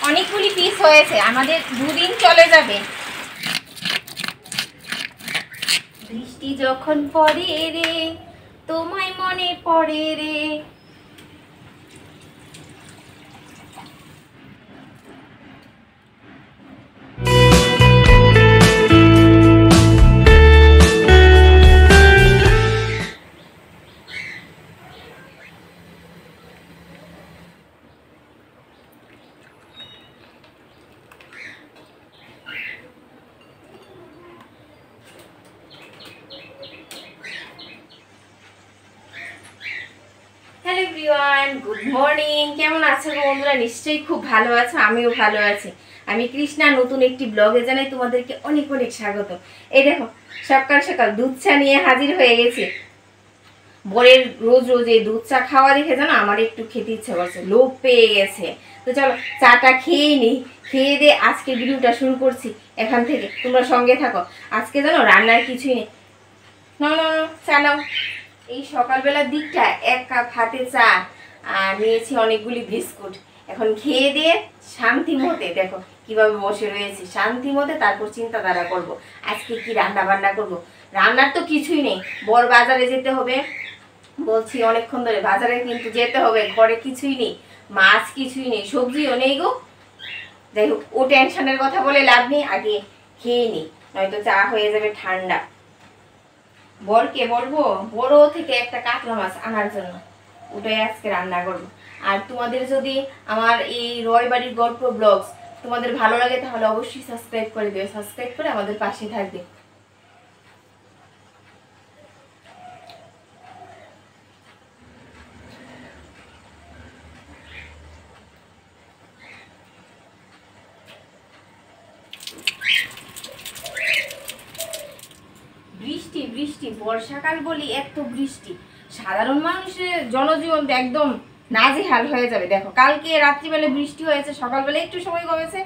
অনেকগুলি পিস হয়েছে, আমাদের দুদিন চলে যাবে। বৃষ্টি যখন পড়ে রে তোমায় মনে পড়ে রে। Hello everyone, good morning. কেমন আছো বন্ধুরা? নিশ্চয়ই খুব ভালো আছো, আমিও ভালো আছি। আমি কৃষ্ণা, নতুন একটি ব্লগে জানাই তোমাদেরকে অনেক অনেক স্বাগত। এই দেখো, সকাল সকাল দুধ চা নিয়ে হাজির হয়ে গেছি। বরের রোজ রোজ এই দুধ চা খাওয়া দেখে জানো আমার একটু খেতে ইচ্ছে করছে, লোভ পেয়ে গেছে। তো চলো চাটা খেয়েই নিই, খেয়ে দিয়ে আজকে ভিডিওটা শুরু করছি এখান থেকে। তোমরা সঙ্গে থাকো। আজকে জানো রান্নার কিছুই নেই। না না চা নাও। এই সকালবেলার দিকটা এক কাপ হাতে চা আর নিয়েছি অনেকগুলি বিস্কুট। এখন খেয়ে দিয়ে শান্তি মতে দেখো কিভাবে বসে রয়েছি, শান্তি মতে তারপর চিন্তাধারা করব আজকে কি রান্না বান্না করব। রান্নার তো কিছুই নেই, বর বাজারে যেতে হবে বলছি অনেকক্ষণ ধরে, বাজারে কিন্তু যেতে হবে, ঘরে কিছুই নেই, মাছ কিছুই নেই, সবজিও নেই গো। যাই হোক, ও টেনশনের কথা বলে লাভ নেই, আগে খেয়ে নিই, নয়তো চা হয়ে যাবে ঠান্ডা। বরকে বলবো বড় থেকে একটা কাতলা মাছ আনার জন্য, ওটাই আজকে রান্না করবো। আর তোমাদের যদি আমার এই রয়বাড়ির গল্প ব্লগস তোমাদের ভালো লাগে তাহলে অবশ্যই সাবস্ক্রাইব করে দিও, সাবস্ক্রাইব করে আমাদের পাশে থাকবে। বৃষ্টি বৃষ্টি, বর্ষাকাল বলি এত বৃষ্টি, সাধারণ মানুষের জনজীবন একদম নাজেহাল হয়ে যাবে। দেখো কালকে রাত্রিবেলা বৃষ্টি হয়েছে, সকালবেলা একটু সময় কমেছে,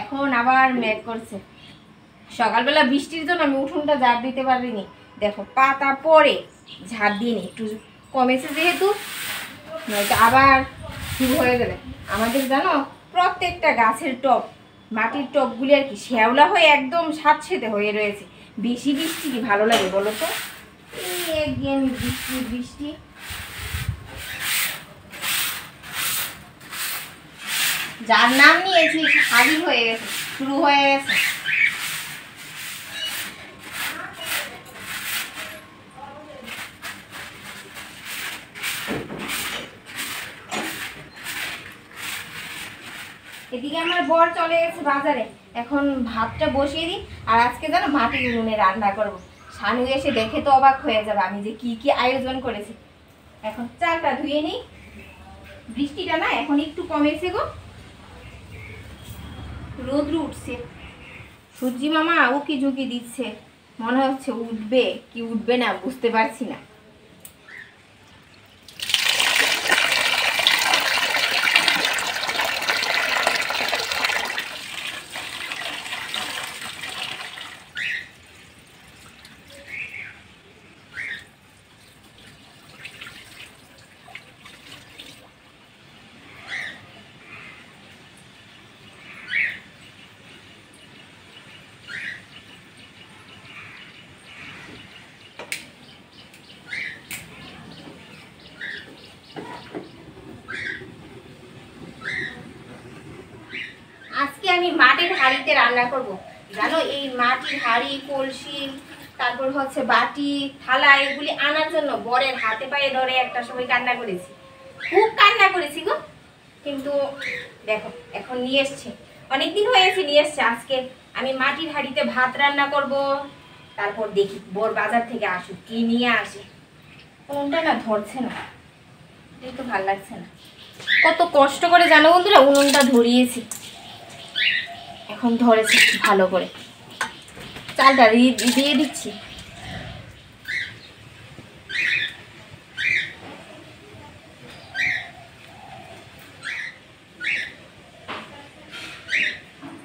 এখন আবার মেঘ করছে। সকালবেলা বৃষ্টির জন্য আমি উঠোনটা ঝাড় দিতে পারিনি, দেখো পাতা পরে ঝাড় দিইনি, একটু কমেছে যেহেতু, নয়তো আবার শুরু হয়ে যাবে। আমাদের জানো প্রত্যেকটা গাছের টব, মাটির টবগুলি আর কি শ্যাওলা হয়ে একদম স্যাঁতসেঁতে হয়ে রয়েছে। বেশি বৃষ্টি কি ভালো লাগে বলো তো? এই একদিন বৃষ্টি বৃষ্টি। যার নাম নিয়েছি হাজির হয়ে গেছে, শুরু হয়ে গেছে। এদিকে আমার বর চলে গেছে বাজারে, এখন ভাতটা বসিয়ে দিই। আর আজকে জানো মাটির উনুনে রান্না করবো। শানু এসে দেখে তো অবাক হয়ে যাবে আমি যে কি কি আয়োজন করেছি। এখন চালটা ধুয়ে নিই, বৃষ্টিটা না এখন একটু কমেছে গো, রোদ্র উঠছে। সূর্যি মামা উকি ঝুঁকি দিচ্ছে, মনে হচ্ছে উঠবে কি উঠবে না বুঝতে পারছি না। আজকে আমি মাটির হাঁড়িতে রান্না করব। জানো এই মাটির হাঁড়ি, কলসি, তারপর হচ্ছে বাটি, থালা, এগুলি আনার জন্য বরের হাতে পায়ে ধরে একটা সময় কান্না করেছি, খুব কান্না করেছি গো। কিন্তু দেখো এখন নিয়ে এসছে, অনেকদিন হয়েছে নিয়ে এসছে। আজকে আমি মাটির হাঁড়িতে ভাত রান্না করব। তারপর দেখি বর বাজার থেকে আসুক কি নিয়ে আসে। কোনটা না ধরছে না, এই তো ভাল লাগছে না। কত কষ্ট করে জানো বন্ধুরা উনুনটা ধরিয়েছি, এখন ধরেছে ভালো করে। চালটা দিয়ে দিচ্ছি।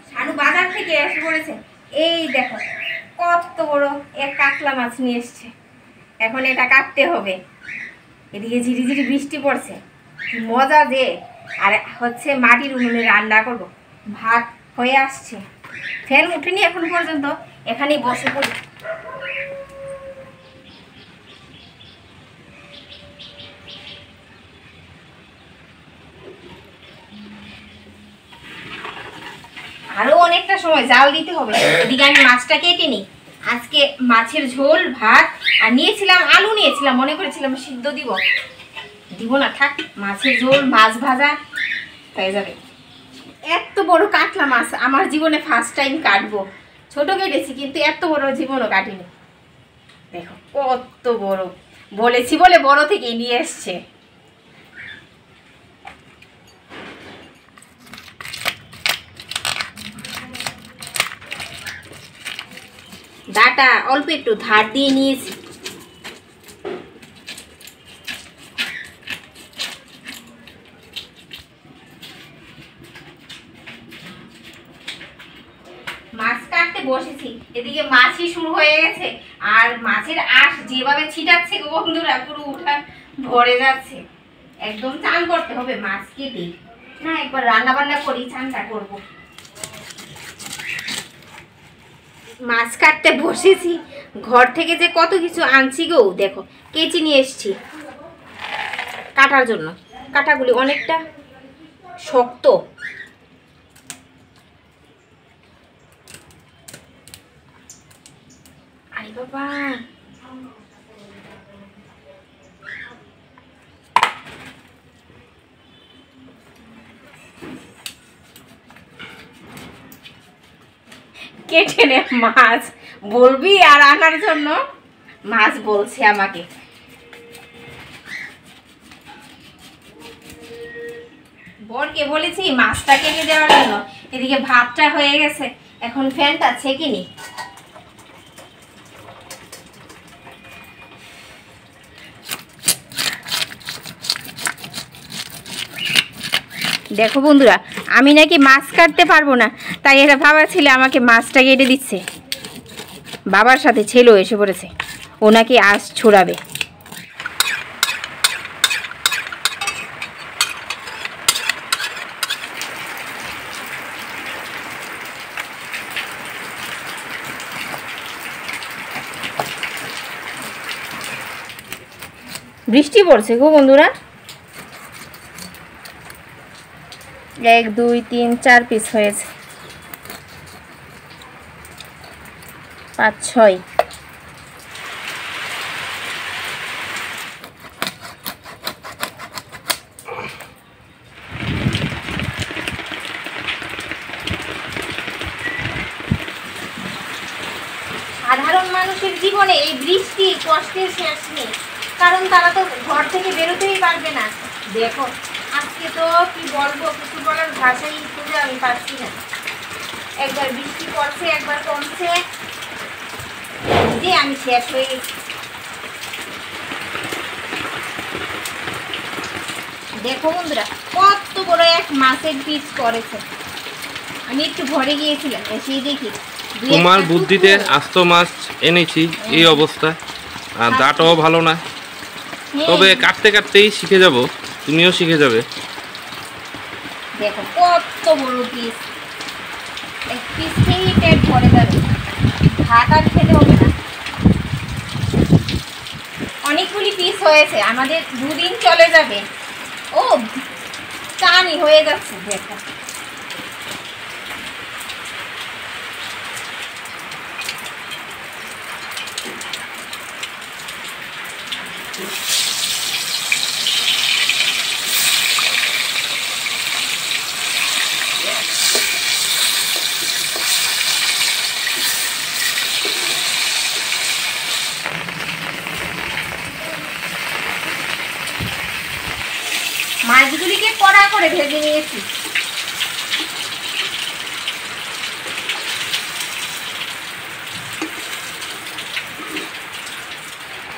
শানু বাজার থেকে এসে পড়েছে, এই দেখো কত বড় এক কাতলা মাছ নিয়ে এসছে। এখন এটা কাটতে হবে। এদিকে ঝিরিঝিরি বৃষ্টি পড়ছে, কি মজা যে। আর হচ্ছে মাটির উনুনে রান্না করব। ভাত হয়ে আসছে, ফ্যান উঠেনি এখন পর্যন্ত, এখানেই বসে পড়ি। আরো অনেকটা সময় জাল দিতে হবে। এদিকে আমি মাছটা কেটে নিই। আজকে মাছের ঝোল, ভাত, আর নিয়েছিলাম আলু, নিয়েছিলাম, মনে করেছিলাম সিদ্ধ দিব, দিব না, থাক, মাছের ঝোল, মাছ ভাজা হয়ে যাবে। এত বড় কাতলা মাছ আমার জীবনে ফার্স্ট টাইম কাটবো। ছোট কেটেছি কিন্তু এত বড় জীবনও কাটিনি। দেখো কত বড়, বলেছি বলে বড় থেকে নিয়ে এসছে। ডাটা অল্প একটু ধার দিয়ে নিয়েছি। মাছ কাটতে বসেছি, এদিকে মাছই শুরু হয়ে গেছে। আর মাছের আঁশ যেভাবে ছিটাচ্ছে গো বন্ধুরা, পুরো উঠান ভরে যাচ্ছে। একদম চান করতে হবে মাছ কেটে, না একবার রান্না বান্না করি, চানটা করবো। মাছ কাটতে বসেছি, ঘর থেকে যে কত কিছু আনছি গো। দেখো কেচি নিয়ে এসছি কাটার জন্য, কাটাগুলি অনেকটা শক্ত। আরে বাবা, কেটে নে মাছ বলবি, আর আনার জন্য মাছ বলছে আমাকে। বরকে বলেছি মাছটা কেটে দেওয়ার জন্য। এদিকে ভাতটা হয়ে গেছে, এখন ফ্যানটা ছেঁকে নি। দেখো বন্ধুরা, আমি নাকি মাছ কাটতে পারবো না, তাই এরা বাবা ছেলে আমাকে মাছটা কেটে দিচ্ছে। বাবার সাথে ছেলেও এসে পড়েছে, ও নাকি আঁশ ছড়াবে। বৃষ্টি পড়ছে গো বন্ধুরা। 1 2 3 4 পিস হয়েছে, 5 6। সাধারণ মানুষের জীবনে এই বৃষ্টি কষ্টের শেষ নেই, কারণ তারা তো ঘর থেকে বেরোতেই পারবে না। দেখো আজকে তো কি বলবো, কিছু বলার ভাষাই খুঁজে আমি পাচ্ছি না। একবার বৃষ্টি পড়ছে, একবার কমছে, যে আমি শেষ হয়ে গেছি। দেখো বন্ধুরা, কত বড় এক মাছের পিস করেছে। আমি একটু ঘরে গিয়েছিলাম, এসেই দেখি তোমার বুদ্ধিতে আস্ত মাছ এনেছি এই অবস্থা, আর দাঁতও ভালো না। তবে কাটতে কাটতেই শিখে যাব, তুমিও শিখে যাবে। দেখো কত বড় পিস, এক পিস খেয়েই পেট ভরে যাবে, ভাত আর খেতে হবে না। অনেকগুলি পিস হয়েছে, আমাদের 2 দিন চলে যাবে। ও চানি হয়ে যাচ্ছে। দেখো মাছগুলিকে কড়া করে ভেজে নিয়েছি।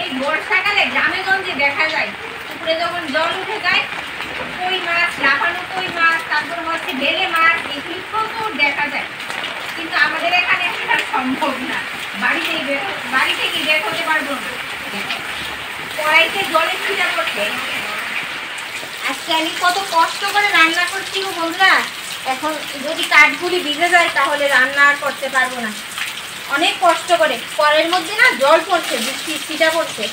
এই বর্ষাকালে গ্রামে গঞ্জে দেখা যায়, পুকুরে যখন জল উঠে যায়, কই মাছ, লাফানো কই মাছ, তারপর হচ্ছে বেলে মাছ, এগুলি প্রচুর দেখা যায়। কিন্তু আমাদের এখানে সেটা সম্ভব না, বাড়ি থেকে বের হতে পারবো না। কড়াইতে জলের ছিটা করতে আজকে আমি কত কষ্ট করে রান্না করছি গো বন্ধুরা। এখন যদি কাঠগুলি ভিজে যায় তাহলে রান্না আর করতে পারবো না, অনেক কষ্ট করে। কলের মধ্যে না জল পড়ছে, বৃষ্টি ছিটা পড়ছে।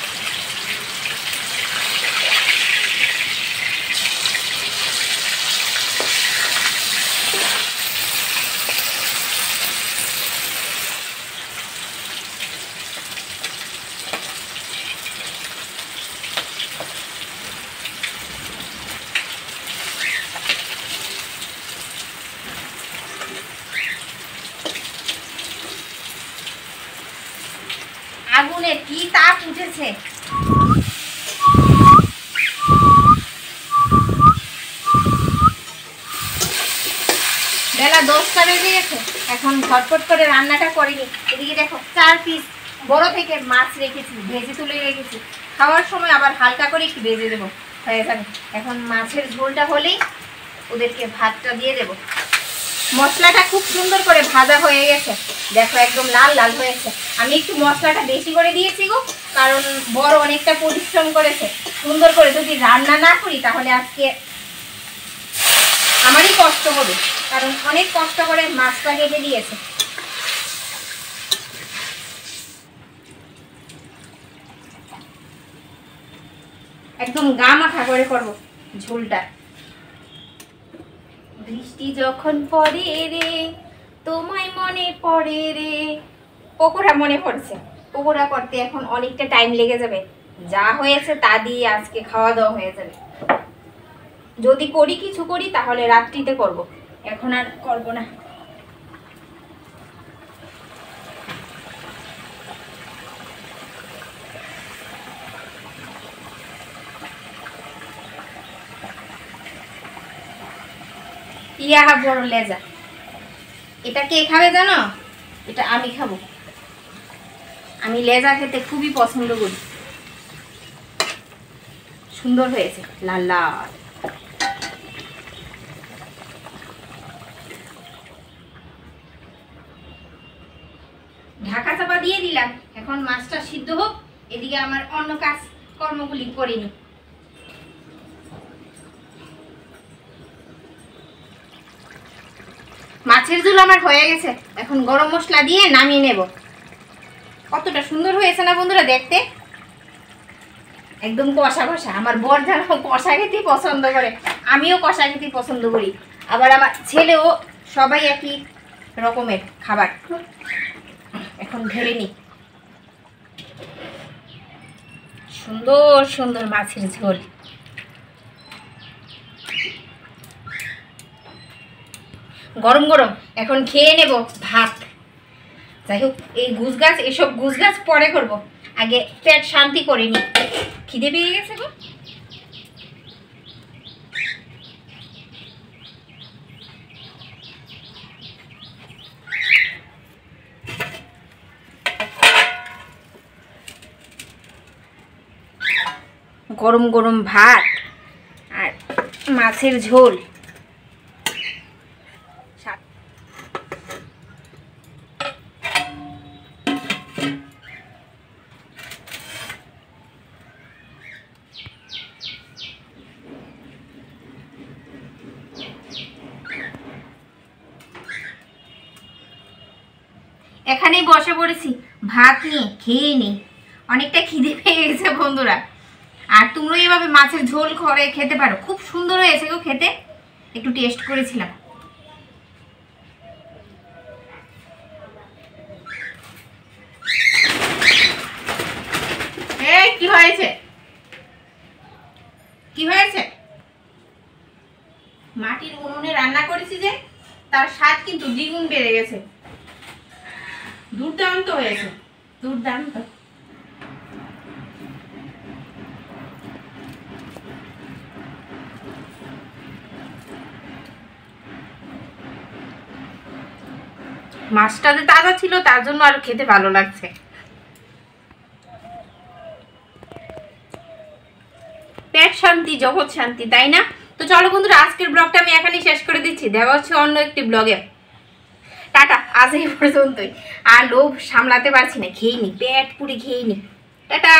আগুনের কি তাপ উঠেছে। বেলা 10টা বেজে গেছে, এখন ঝটপট করে রান্নাটা করিনি। এদিকে দেখো 4 পিস বড় থেকে মাছ রেখেছি, ভেজে তুলে রেখেছি। খাওয়ার সময় আবার হালকা করে একটু ভেজে দেবো, হয়ে যাবে। এখন মাছের ঝোলটা হলেই ওদেরকে ভাতটা দিয়ে দেবো। মশলাটা খুব সুন্দর করে ভাজা হয়ে গেছে, দেখো একদম লাল লাল হয়েছে। আমি একটু মশলাটা বেশি করে দিয়েছি গো, কারণ বড় অনেকটা পরিশ্রম করেছে। সুন্দর করে যদি রান্না না করি তাহলে আজকে আমারই কষ্ট হবে, কারণ অনেক কষ্ট করে মাছটা কেটে দিয়েছে। একদম গা মাখা করে করবো ঝোলটা। বৃষ্টি যখন পড়ে রে তোমায় মনে পড়ে রে। পকোড়া মনে পড়ছে, পকোড়া করতে এখন অনেকটা টাইম লেগে যাবে। যা হয়েছে তা দিয়ে আজকে খাওয়া দাওয়া হয়ে যাবে। যদি করি কিছু করি তাহলে রাত্রিতে করব, এখন আর করব না। ইয়া বড় লেজা, এটা কে খাবে জানো? এটা আমি খাবো। আমি লেজা খেতে খুবই পছন্দ করি। সুন্দর হয়েছে, লাল লাল। ঢাকা চাপা দিয়ে দিলাম, এখন মাছটা সিদ্ধ হোক, এদিকে আমার অন্য কাজ কর্মগুলি করিনি। মাছের ঝোল আমার হয়ে গেছে, এখন গরম মশলা দিয়ে নামিয়ে নেব। কতটা সুন্দর হয়েছে না বন্ধুরা দেখতে, একদম কষা কষা। আমার বর যেন কষা খেতেই পছন্দ করে, আমিও কষা খেতেই পছন্দ করি, আবার আমার ছেলেও। সবাই একই রকমের খাবার। এখন ঢেলে নি। সুন্দর সুন্দর মাছের ঝোল, গরম গরম। এখন খেয়ে নেব ভাত। যাই হোক, এই গুছ গাছ, এসব গুছ গাছ পরে করবো, আগে পেট শান্তি করে নি। খিদে পেয়ে গেছে গো। গরম গরম ভাত আর মাছের ঝোল। এখানেই বসে পড়েছি ভাত নিয়ে, খেয়ে নেই। অনেকটা খিদে পেয়ে গেছে বন্ধুরা। আর তোমরা এইভাবে মাছের ঝোল করে খেতে পারো, খুব সুন্দর হয়েছে গো খেতে। একটু টেস্ট করেছিলাম। এই কি হয়েছে, কি হয়েছে? মাটির উনুনে রান্না করেছি যে, তার স্বাদ কিন্তু দ্বিগুণ বেড়ে গেছে। দুর্দান্ত হয়েছে, দুর্দান্ত। মাছটা যে তাজা ছিল তার জন্য আরো খেতে ভালো লাগছে। পেট শান্তি জগৎ শান্তি, তাই না? তো চলো বন্ধুরা, আজকের ব্লগটা আমি এখানেই শেষ করে দিচ্ছি। দেখা হচ্ছে অন্য একটি ব্লগে। টাটা, আজ এই পর্যন্তই। আর লোভ সামলাতে পারছি না, খেয়ে নি, পেট পুরি খেয়ে নি। টাটা।